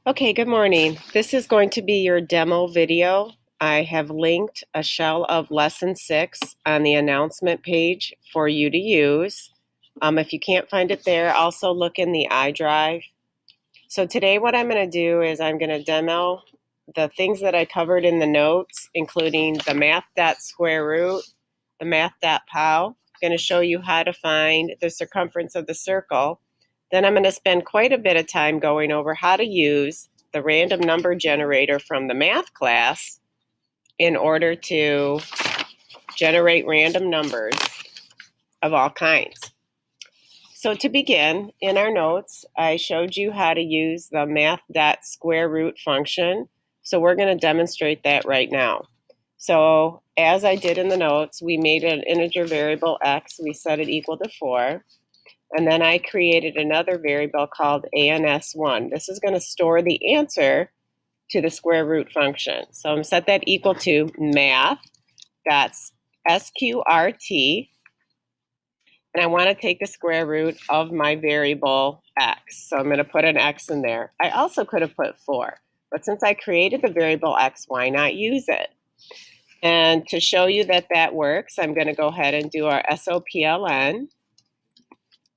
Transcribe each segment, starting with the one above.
Okay, good morning. This is going to be your demo video. I have linked a shell of lesson 6 on the announcement page for you to use. If you can't find it there, also look in the iDrive. So today what I'm going to do is I'm going to demo the things that I covered in the notes, including the math.square root, the math.pow. I'm going to show you how to find the circumference of the circle. Then I'm going to spend quite a bit of time going over how to use the random number generator from the math class in order to generate random numbers of all kinds. So to begin, in our notes, I showed you how to use the math.square root function. So we're going to demonstrate that right now. So as I did in the notes, we made an integer variable x. We set it equal to 4. And then I created another variable called ans1. This is going to store the answer to the square root function. So I'm going to set that equal to math, that's sqrt, and I want to take the square root of my variable x. So I'm going to put an x in there. I also could have put 4, but since I created the variable x, why not use it? And to show you that that works, I'm going to go ahead and do our SOPLN.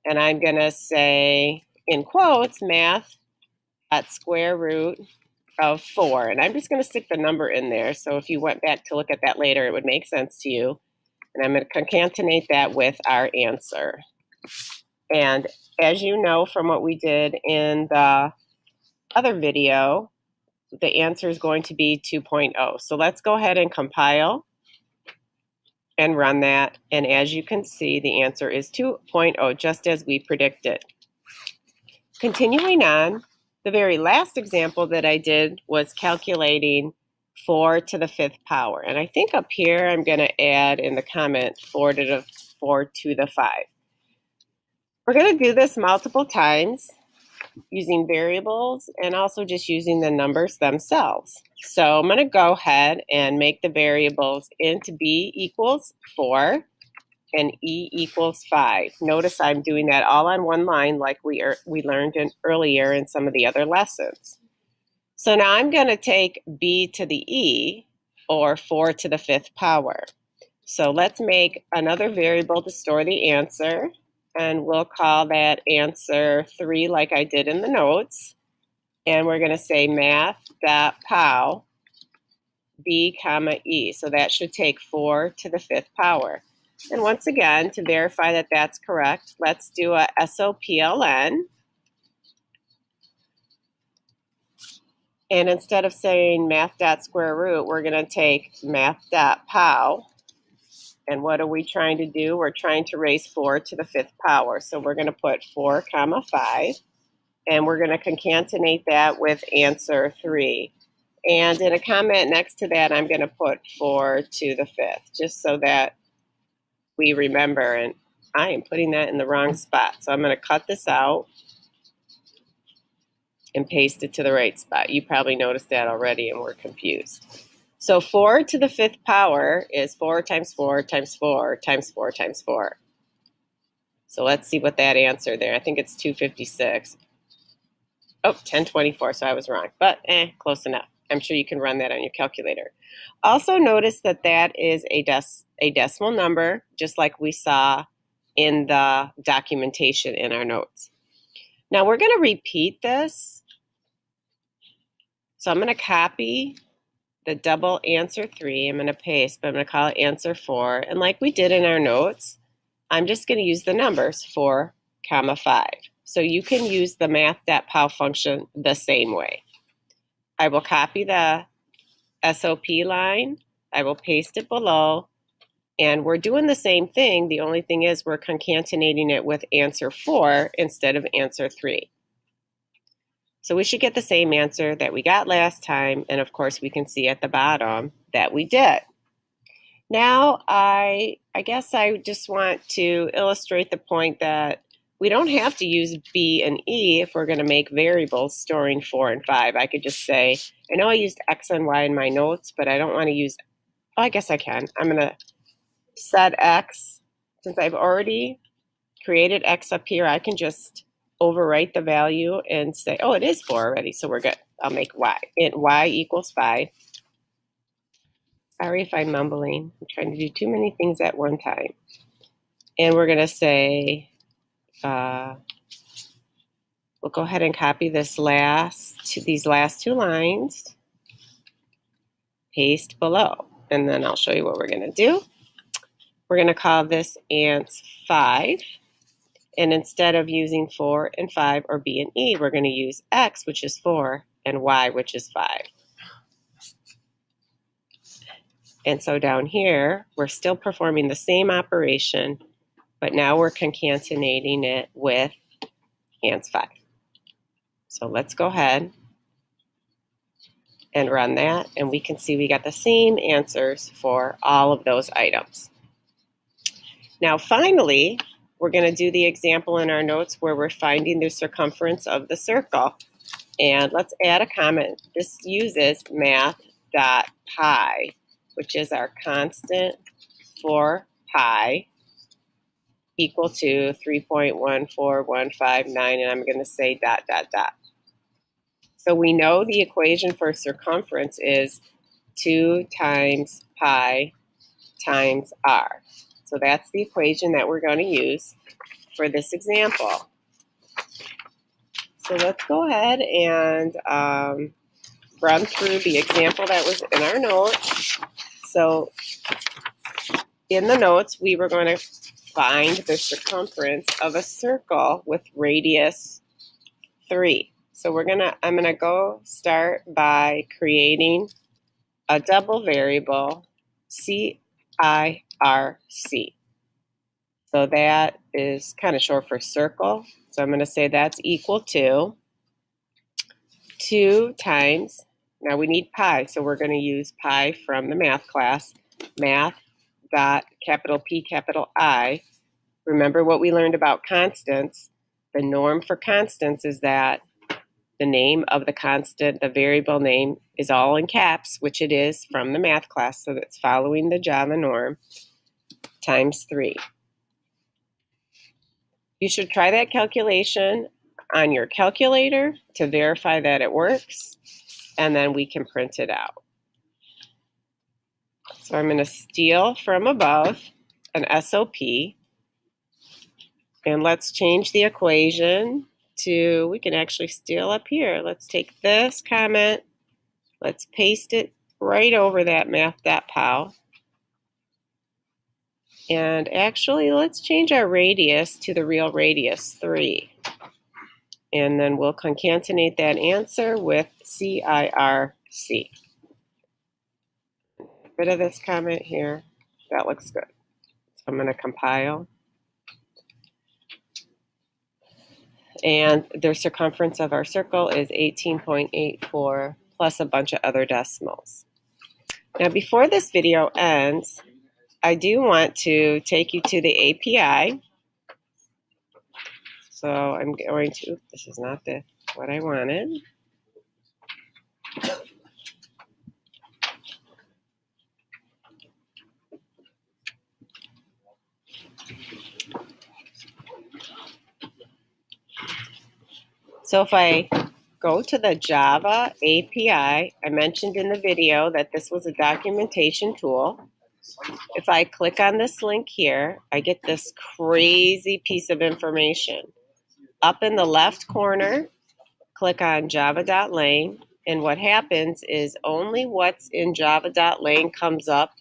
And I'm going to say, in quotes, math at square root of 4. And I'm just going to stick the number in there. So if you went back to look at that later, it would make sense to you. And I'm going to concatenate that with our answer. And as you know from what we did in the other video, the answer is going to be 2.0. So let's go ahead and compile and run that. And as you can see, the answer is 2.0, just as we predicted. Continuing on, the very last example that I did was calculating 4 to the 5th power. And I think up here I'm going to add in the comment 4 to the 5. We're going to do this multiple times using variables and also just using the numbers themselves. So I'm going to go ahead and make the variables into b equals 4 and e equals 5. Notice I'm doing that all on one line like we learned earlier in some of the other lessons. So now I'm going to take b to the e, or 4 to the 5th power. So let's make another variable to store the answer, and we'll call that answer 3 like I did in the notes. And we're going to say math.pow b comma e. So that should take 4 to the 5th power. And once again, to verify that that's correct, let's do a SOPLN. And instead of saying math.square root, we're going to take math.pow. And what are we trying to do? We're trying to raise 4 to the 5th power. So we're going to put 4 comma 5. And we're going to concatenate that with answer 3. And in a comment next to that, I'm going to put 4 to the 5th, just so that we remember. And I am putting that in the wrong spot. So I'm going to cut this out and paste it to the right spot. You probably noticed that already and were confused. So 4 to the 5th power is 4 times 4 times 4 times 4 times 4. So let's see what that answer there. I think it's 256. Oh, 1024, so I was wrong, but close enough. I'm sure you can run that on your calculator. Also notice that that is a decimal number, just like we saw in the documentation in our notes. Now we're going to repeat this. So I'm going to copy the double answer 3. I'm going to paste, but I'm going to call it answer 4. And like we did in our notes, I'm just going to use the numbers 4 comma 5. So you can use the math.pow function the same way. I will copy the SOP line. I will paste it below. And we're doing the same thing. The only thing is we're concatenating it with answer 4 instead of answer 3. So we should get the same answer that we got last time. And of course, we can see at the bottom that we did. Now, I guess I just want to illustrate the point that we don't have to use b and e if we're going to make variables storing 4 and 5. I could just say, I know I used x and y in my notes, but I don't want to use, oh, I guess I can. I'm going to set x. Since I've already created x up here, I can just overwrite the value and say, oh, it is 4 already, so we're good. I'll make y. Int y equals 5. Sorry if I'm mumbling. I'm trying to do too many things at one time. And we're going to say, we'll go ahead and copy these last two lines, paste below, and then I'll show you what we're going to do. We're going to call this ANS5, and instead of using 4 and 5 or B and E, we're going to use X, which is 4, and Y, which is 5. And so down here, we're still performing the same operation, but now we're concatenating it with ANS5. So let's go ahead and run that, and we can see we got the same answers for all of those items. Now finally, we're going to do the example in our notes where we're finding the circumference of the circle. And let's add a comment. This uses math.pi, which is our constant for pi, equal to 3.14159, and I'm going to say ... So we know the equation for circumference is 2 times pi times r. So that's the equation that we're going to use for this example. So let's go ahead and run through the example that was in our notes. So in the notes, we were going to find the circumference of a circle with radius 3. So I'm gonna go start by creating a double variable, CIRC. So that is kind of short for circle. So I'm going to say that's equal to 2 times, now we need pi, so we're going to use pi from the math class, math.P_I. Remember what we learned about constants. The norm for constants is that the name of the constant, the variable name, is all in caps, which it is from the math class, so that's following the Java norm, times 3. You should try that calculation on your calculator to verify that it works, and then we can print it out. So I'm going to steal from above an SOP, and let's change the equation to, we can actually steal up here. Let's take this comment, let's paste it right over that math.pow. And actually, let's change our radius to the real radius, 3. And then we'll concatenate that answer with CIRC. Bit of this comment here. That looks good. So I'm going to compile. And the circumference of our circle is 18.84 plus a bunch of other decimals. Now, before this video ends, I do want to take you to the API. So I'm going to, this is not what I wanted. So if I go to the Java API, I mentioned in the video that this was a documentation tool. If I click on this link here, I get this crazy piece of information. Up in the left corner, click on java.lang, and what happens is only what's in java.lang comes up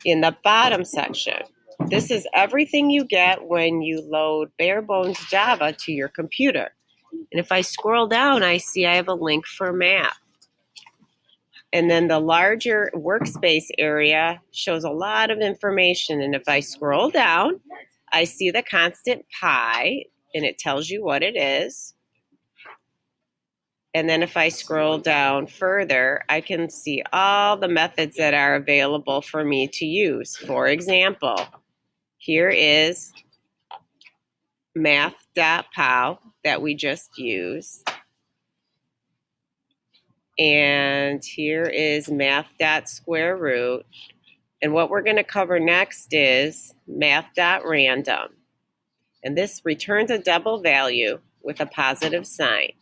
in the bottom section. This is everything you get when you load bare bones Java to your computer. And if I scroll down, I see I have a link for math. And then the larger workspace area shows a lot of information. And if I scroll down, I see the constant pi, and it tells you what it is. And then if I scroll down further, I can see all the methods that are available for me to use. For example, here is math.pow that we just used. And here is math.square root. And what we're going to cover next is math.random. And this returns a double value with a positive sign.